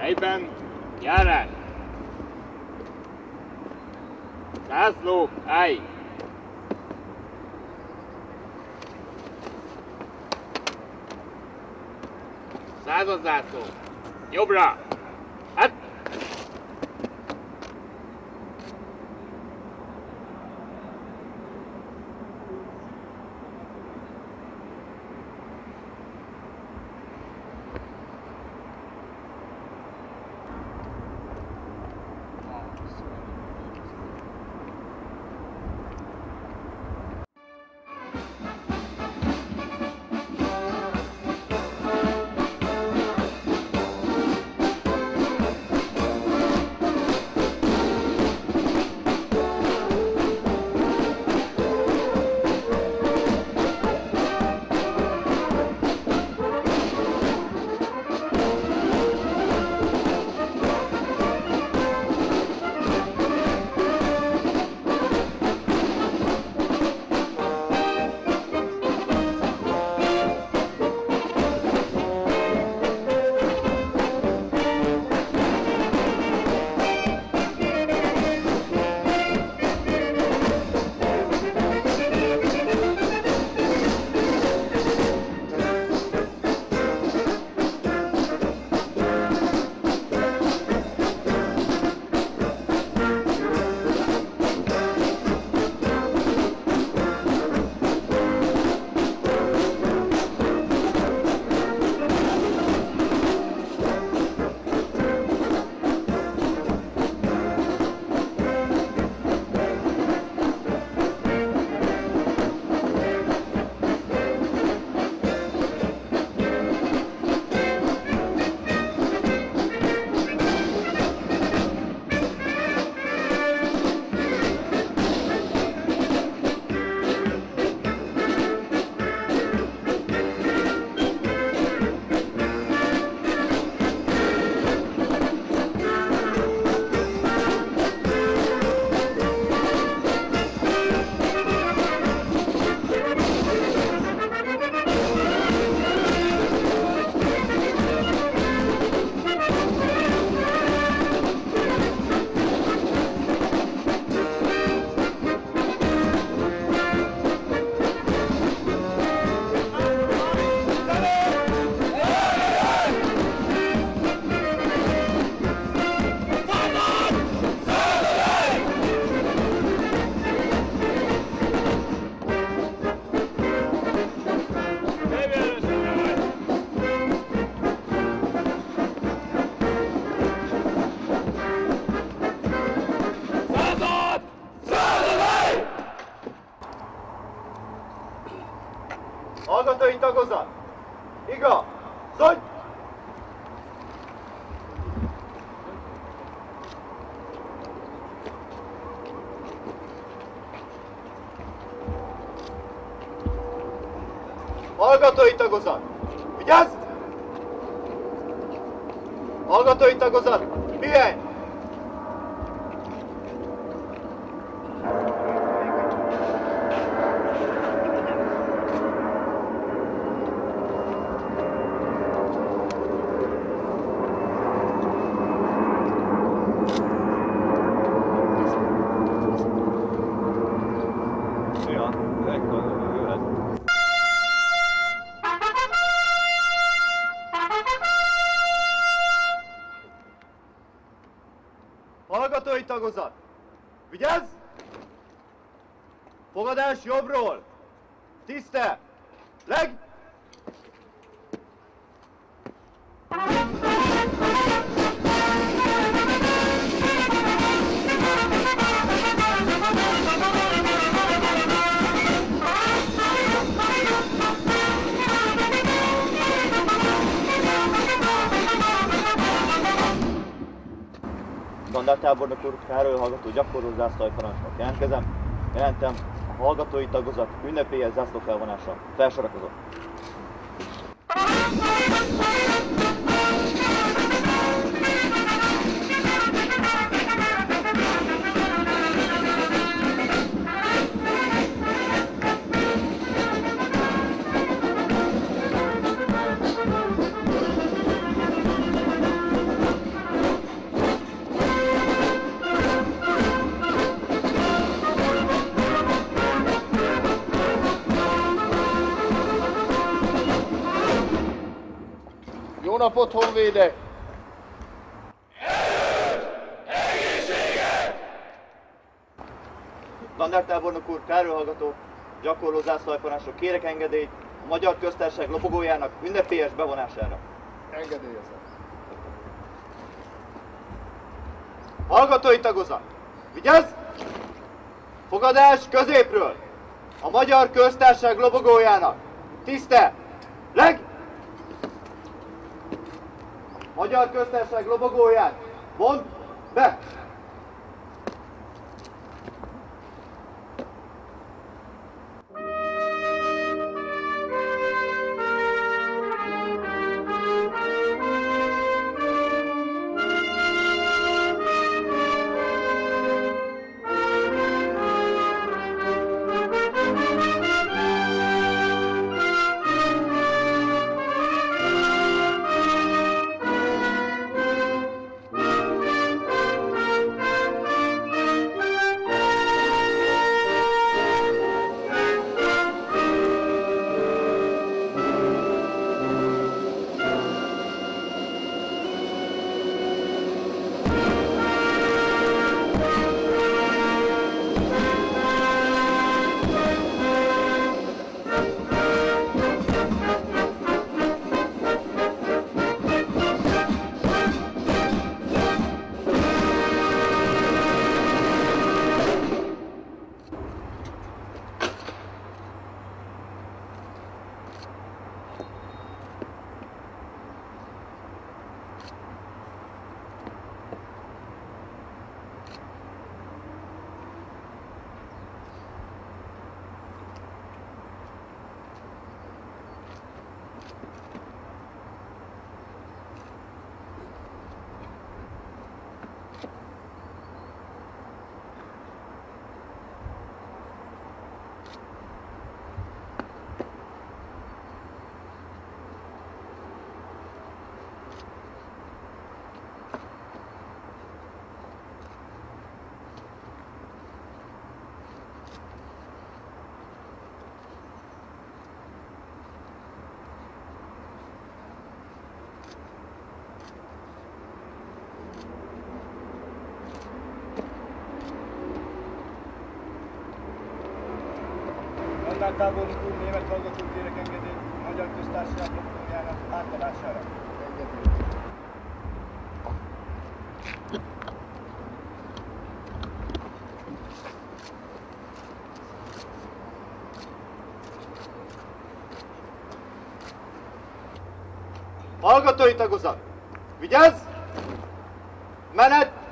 Helyben, járás! Zászló, állj! Századzászló! Jobbra! Hát! Hallgatói tagozat! Iga! Szodj! Hallgatói tagozat! Vigyázz! Hallgatói tagozat! Pihenj! Hallgatói tagozat! Vigyázz! Fogadás jobbról! Tiszte! Leg! Standardtábornok úr, Károly hallgató gyakorló zászlóparancsnok. Jelentem a hallgatói tagozat ünnepélyes zászlófelvonása. Felsorakozott. Jó napot, honvédek! Dandártábornok úr, kárőrhallgató, gyakorló zászlóaljparancsnok, kérek engedélyt a Magyar Köztársaság lobogójának ünnepélyes bevonására. Engedélyezem. Hallgatói tagozat! Vigyázz! Fogadás középről! A Magyar Köztársaság lobogójának! Tiszte! Leg! Magyar Köztársaság lobogóját! Mondd be! Dandártábornok úr, német hallgatók, kérek engedélyt a Magyar Köztársaság lobogójának átadására. Engedélyezem. Hallgatói tagozat! Vigyázz! Menet!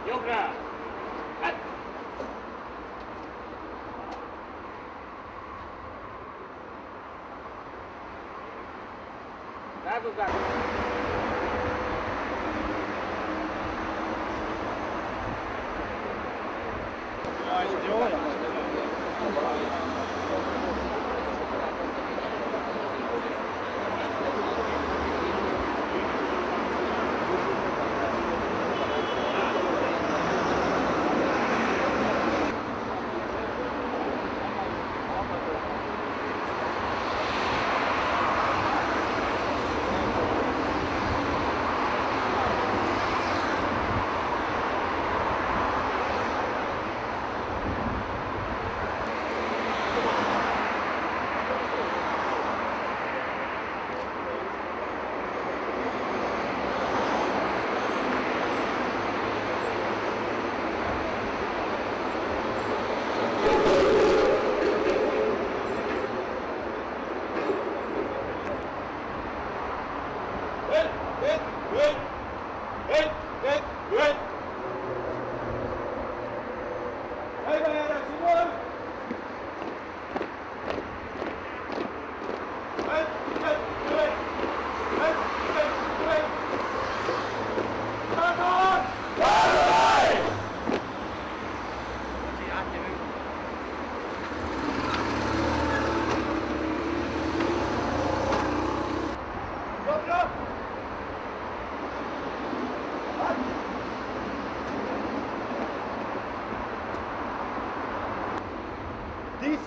Jobbra! Hát! Rádozzák! Jó!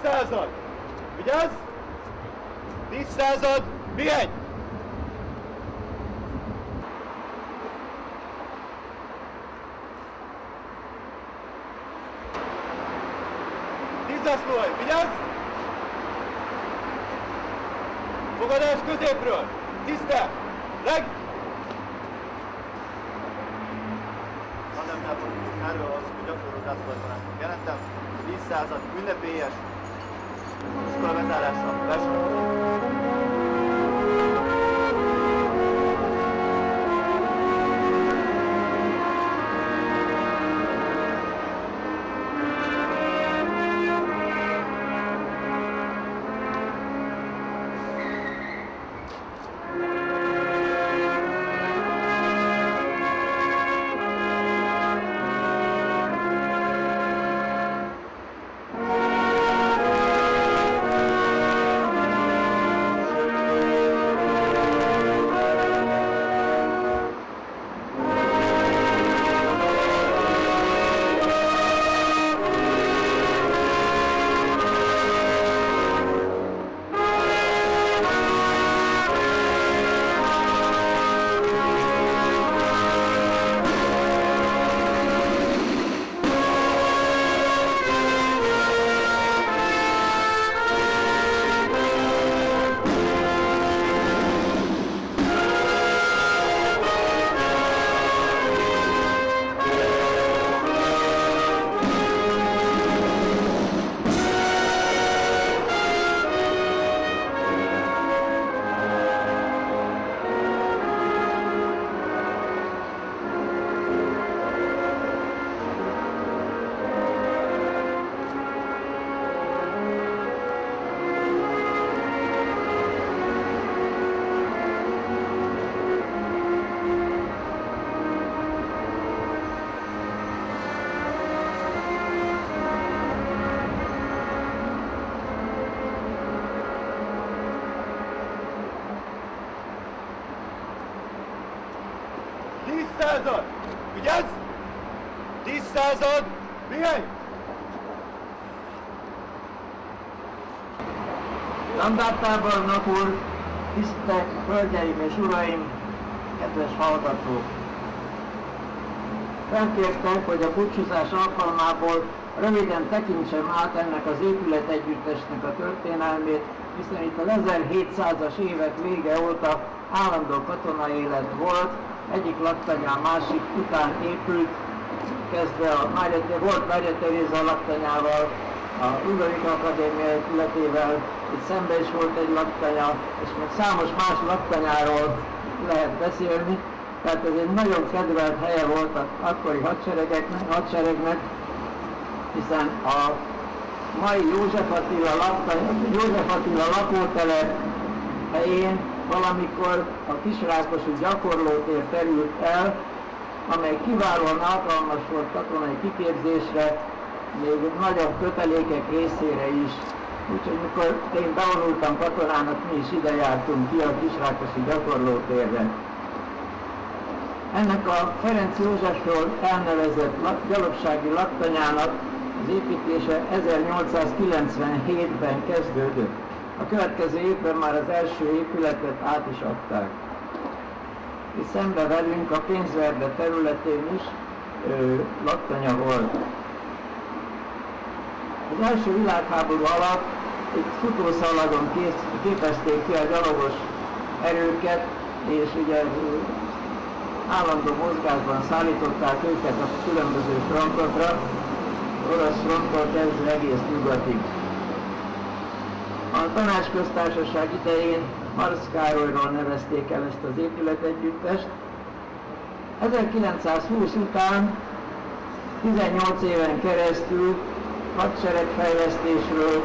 Század! Vigyázz! 10 század! Pihenj! Tízászlóhely! Vigyázz! Fogadás középről! Tisztel! Leg! Ha nem látom, erről az, hogy gyakorló zászlóhelyparancsot jelentem. 10 század, ünnepélyes! Iskola bezárása, lesorolva. Század! Vigyázz! 10 század! Pihenj! Dandártábornok úr, tisztelt hölgyeim és uraim, kedves hallgatók! Felkértek, hogy a búcsúzás alkalmából röviden tekintsem át ennek az épületegyüttesnek a történelmét, hiszen itt az 1700-as évek vége óta állandó katonai élet volt, egyik laktanyán másik után épült, kezdve a volt Mária Teréza laktanyával, a Ludovika Akadémia épületével, itt szemben is volt egy laktanya, és még számos más laktanyáról lehet beszélni, tehát ez egy nagyon kedvelt helye volt az akkori hadseregnek, hiszen a mai József Attila lakótelep helyén valamikor a Kisrákosi gyakorlótér terült el, amely kiválóan alkalmas volt katonai kiképzésre, még nagyobb kötelékek részére is. Úgyhogy mikor én bevonultam katonának, mi is ide jártunk ki a Kisrákosi gyakorlótérre. Ennek a Ferenc Józsefról elnevezett gyalogsági laktanyának az építése 1897-ben kezdődött. A következő évben már az első épületet át is adták. És szembe velünk a Pénzverde területén is laktanya volt. Az első világháború alatt egy futószalagon képezték ki a gyalogos erőket, és ugye állandó mozgásban szállították őket a különböző frontokra, orosz fronttól kezdve egész nyugatig. A Tanácsköztársaság idején Marcz Károlyról nevezték el ezt az épületegyüttest. 1920 után 18 éven keresztül hadseregfejlesztésről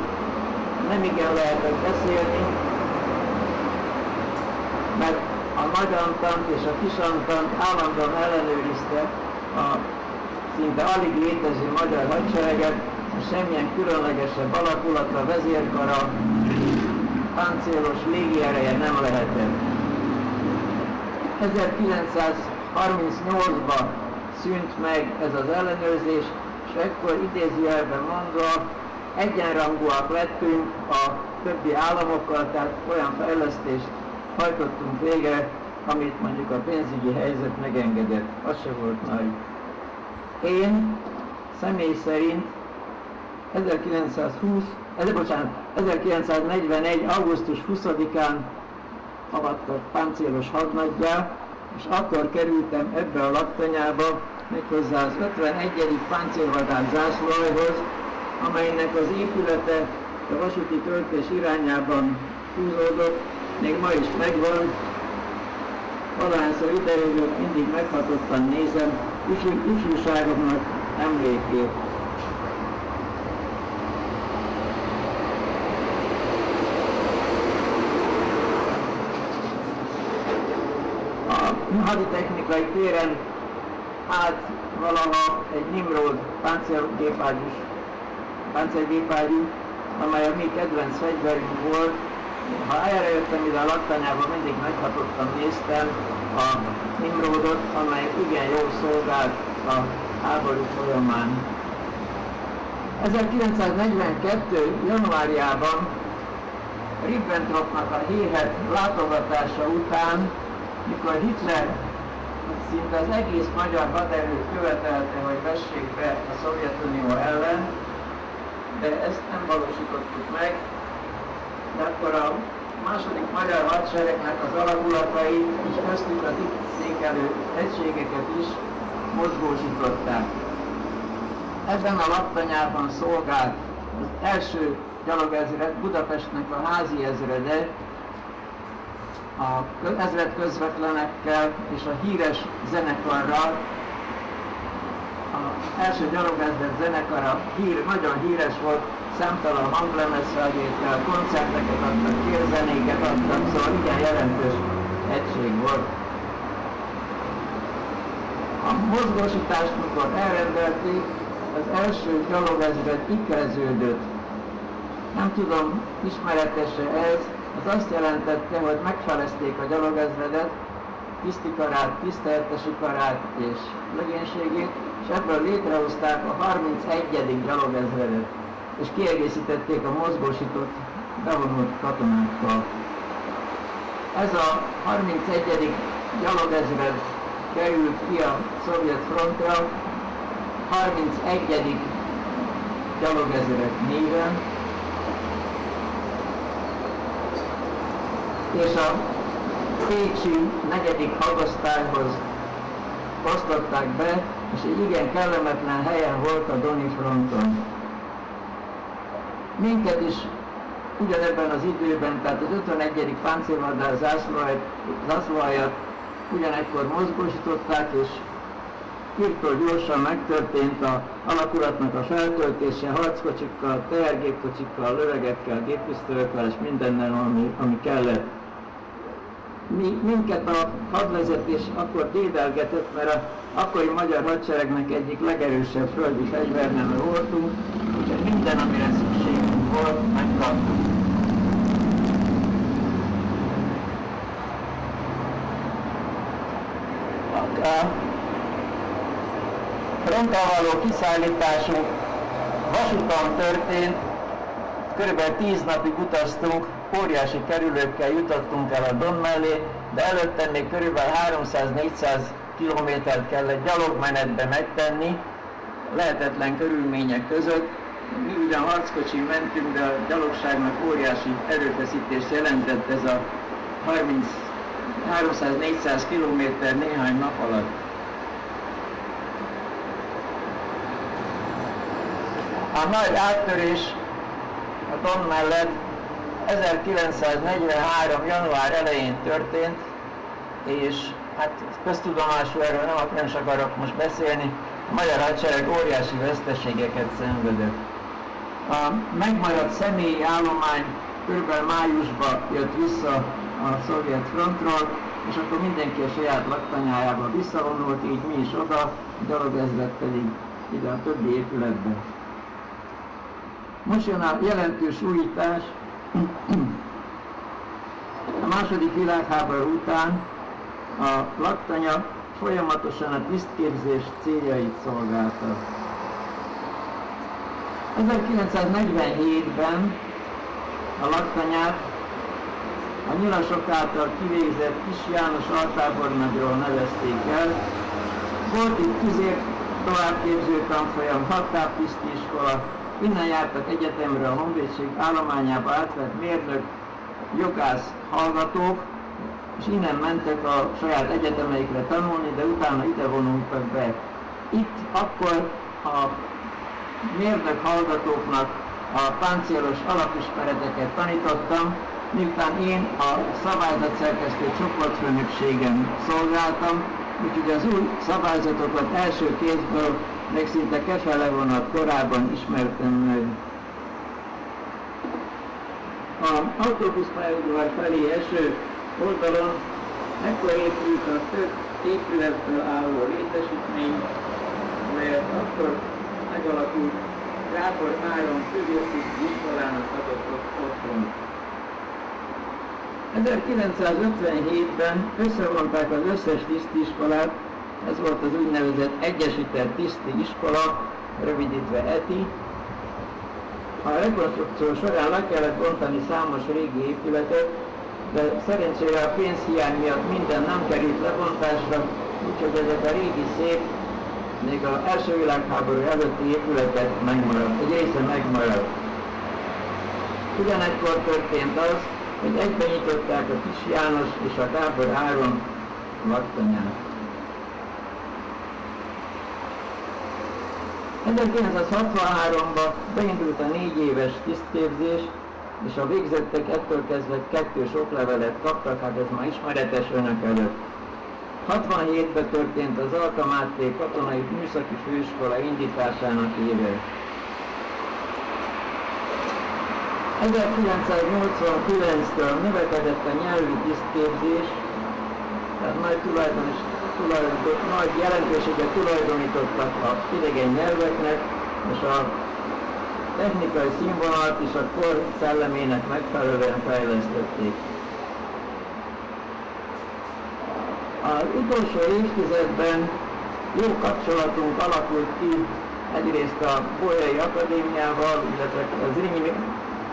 nem igen lehetett beszélni, mert a Nagyantant és a Kisantant állandóan ellenőrizte a szinte alig létező magyar hadsereget, és semmilyen különlegesebb alakulatra, vezérkara, páncélos légiereje nem lehetett. 1938-ban szűnt meg ez az ellenőrzés, és ekkor idézőjelben mondva egyenrangúak lettünk a többi államokkal, tehát olyan fejlesztést hajtottunk végre, amit mondjuk a pénzügyi helyzet megengedett. Az se volt nagy. Én személy szerint 1941. augusztus 20-án avattak páncélos hadnaggyá, és akkor kerültem ebbe a laktanyába, méghozzá az 51. páncélvadász zászlóaljhoz, amelynek az épülete a vasúti töltés irányában húzódott, még ma is megvan. Valahányszor idejövök, mindig meghatottan nézem, ifjúságomnak emlékét. A haditechnikai téren állt valaha egy Nimrod páncélgépágyú, amely a mi kedvenc fegyverünk volt. Ha erre jöttem ide a laktanyába, mindig meghatottan néztem a Nimrodot, amely igen jól szolgált a háború folyamán. 1942. januárjában Ribbentropnak a héhet látogatása után, mikor Hitler szinte az egész magyar haderőt követelte, hogy vessék be a Szovjetunió ellen, de ezt nem valósítottuk meg, de akkor a második magyar hadseregnek az alakulatait és köztük az itt székelő egységeket is mozgósították. Ebben a laktanyában szolgált az első gyalogezred, Budapestnek a házi ezrede, a ezredközvetlenekkel és a híres zenekarral. Az első gyalogezred zenekara nagyon híres volt, számtalan hanglemezfelvétel, koncerteket adtak, kérzenéket adtak, szóval igen jelentős egység volt. A mozgósítást, mikor elrendelték, az első gyalogezred ikreződött. Nem tudom, ismeretes-e ez, az azt jelentette, hogy megfelezték a gyalogezredet, tisztikarát, tiszteletesi karát és legénységét, és ebből létrehozták a 31. gyalogezredet, és kiegészítették a mozgósított, bevonult katonákkal. Ez a 31. gyalogezred került ki a szovjet frontra 31. gyalogezred néven, és a pécsi 4. hadosztályhoz osztották be, és egy igen kellemetlen helyen volt a Doni fronton. Minket is ugyanebben az időben, tehát az 51. páncélvadász zászlóaljat ugyanekkor mozgósították, és hirtől gyorsan megtörtént az alakulatnak a feltöltése harckocsikkal, tehergépkocsikkal, lövegekkel, géppisztolyokkel és mindennel, ami kellett. Minket a hadvezetés akkor dédelgetett, mert az akkori magyar hadseregnek egyik legerősebb földi fegyverneme voltunk, úgyhogy minden, amire szükségünk volt, megkaptuk. A frontra való kiszállításunk vasúton történt, körülbelül 10 napig utaztunk, óriási kerülőkkel jutottunk el a Don mellé, de előtte még körülbelül 300-400 kilométert kellett gyalogmenetbe megtenni, lehetetlen körülmények között. Mi ugyan harckocsin mentünk, de a gyalogságnak óriási erőfeszítést jelentett ez a 300-400 kilométer néhány nap alatt. A nagy áttörés a Don mellett 1943. január elején történt, és hát köztudomású, erről nem is akarok most beszélni, a magyar hadsereg óriási veszteségeket szenvedett. A megmaradt személyi állomány kb. Májusban jött vissza a szovjet frontról, és akkor mindenki a saját laktanyájába visszavonult, így mi is oda, a gyalogezred pedig ide a többi épületbe. Most jön a jelentős újítás. A második világháború után a laktanya folyamatosan a tisztképzés céljait szolgálta. 1947-ben a laktanyát a nyilasok által kivégzett Kis János altábornagyról nevezték el. Volt itt tüzér továbbképző tanfolyam, hadtáptiszti iskola, innen jártak egyetemre a honvédség állományába átvett mérnök, jogász hallgatók, és innen mentek a saját egyetemeikre tanulni, de utána ide vonultak be. Itt akkor a mérnök hallgatóknak a páncélos alapismereteket tanítottam, miután én a szabályzatszerkesztő csoportfőnökségen szolgáltam, úgyhogy az új szabályzatokat első kézből még szinte kefele vonat korában ismertem meg. A autóbuszpályaudvar felé eső oldalon ekkor épült a több épületből álló létesítmény, melyet akkor megalakult Gábor Áron középtiszti iskolának adott otthon. 1957-ben összevonták az összes tisztiskolát, ez volt az úgynevezett Egyesített Tiszti Iskola, rövidítve ETI. A rekonstrukció során le kellett bontani számos régi épületet, de szerencsére a pénzhiány miatt minden nem került lebontásra, úgyhogy ezek a régi szép, még az első világháború előtti épületek megmaradt, egy része megmaradt. Ugyanekkor történt az, hogy egybenyitották a Kis János és a Gábor Áron laktanyát. 1963-ban beindult a 4 éves tisztképzés, és a végzettek ettől kezdve 2 oklevelet kaptak, hát ez már ismeretes önök előtt. 67-ben történt az Alka Máté Katonai Műszaki Főiskola indításának éve. 1989-től növekedett a nyelvi tisztképzés, tehát nagy jelentőséget tulajdonítottak a idegen nyelveknek, és a technikai színvonalat is a kor szellemének megfelelően fejlesztették. Az utolsó évtizedben jó kapcsolatunk alakult ki egyrészt a Bolyai Akadémiával, illetve az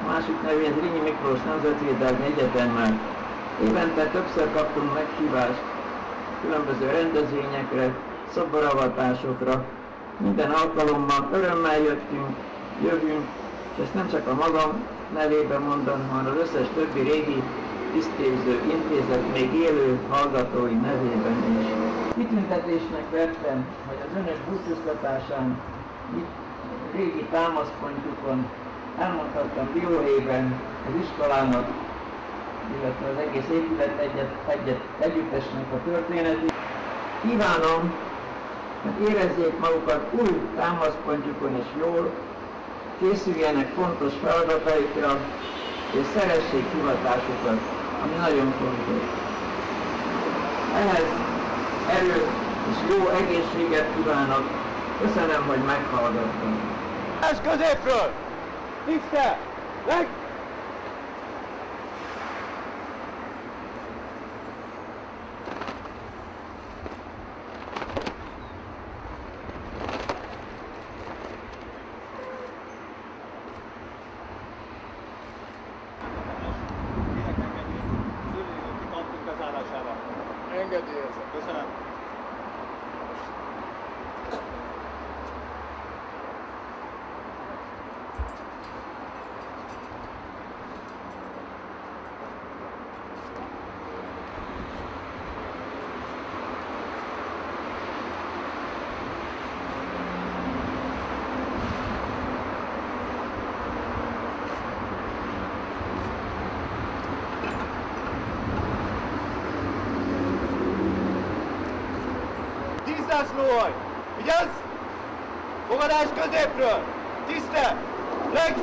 másik nevén Zrínyi Miklós Nemzetvédelmi Egyetemmel. Évente többször kaptunk meghívást különböző rendezvényekre, szoboravatásokra. Minden alkalommal örömmel jövünk, és ezt nem csak a magam nevében mondom, hanem az összes többi régi tisztképző intézet még élő hallgatói nevében is. Kitüntetésnek vettem, hogy az önök búcsúztatásán régi támaszpontjukon elmondhattam dióhéjban az iskolának, illetve az egész épület együttesnek a történetét. Kívánom, hogy érezzék magukat új támaszpontjukon is jól, készüljenek fontos feladataikra, és szeressék hivatásukat, ami nagyon fontos. Ehhez erőt és jó egészséget kívánok. Köszönöm, hogy meghallgattam. Ez középről! Tisztel! Meg! Engedélyezem. Köszönöm. zászlóhaj! Vigyázz! Fogadás középről! Tiszte! Leg!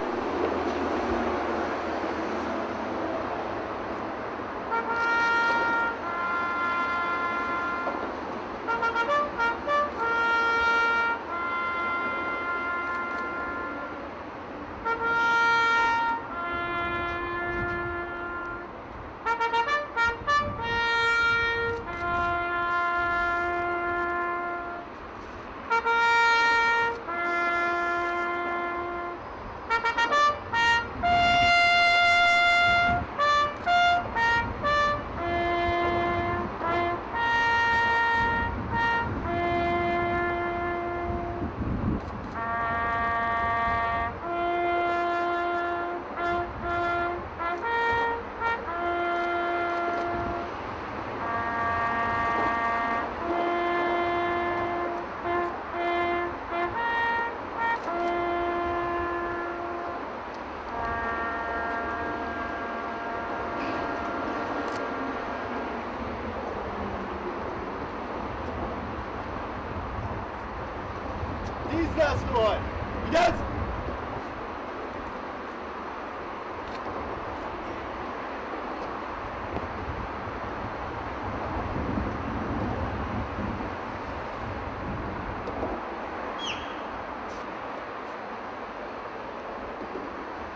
Zászlóhaj! Vigyázz!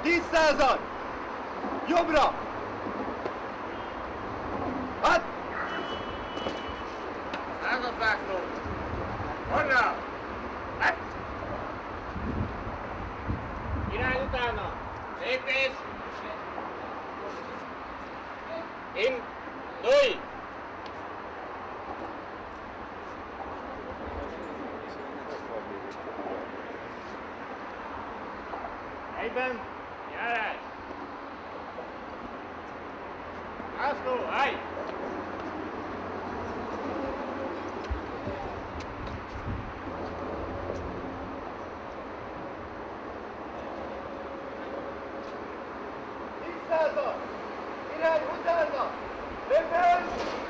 Tízszázad! Jobbra! Hát! Századzászló! Honnan? Hát! Irány utána! Lépés! Indulj! Helyben! Járás! Zászló, állj! Irány utána! Lépés!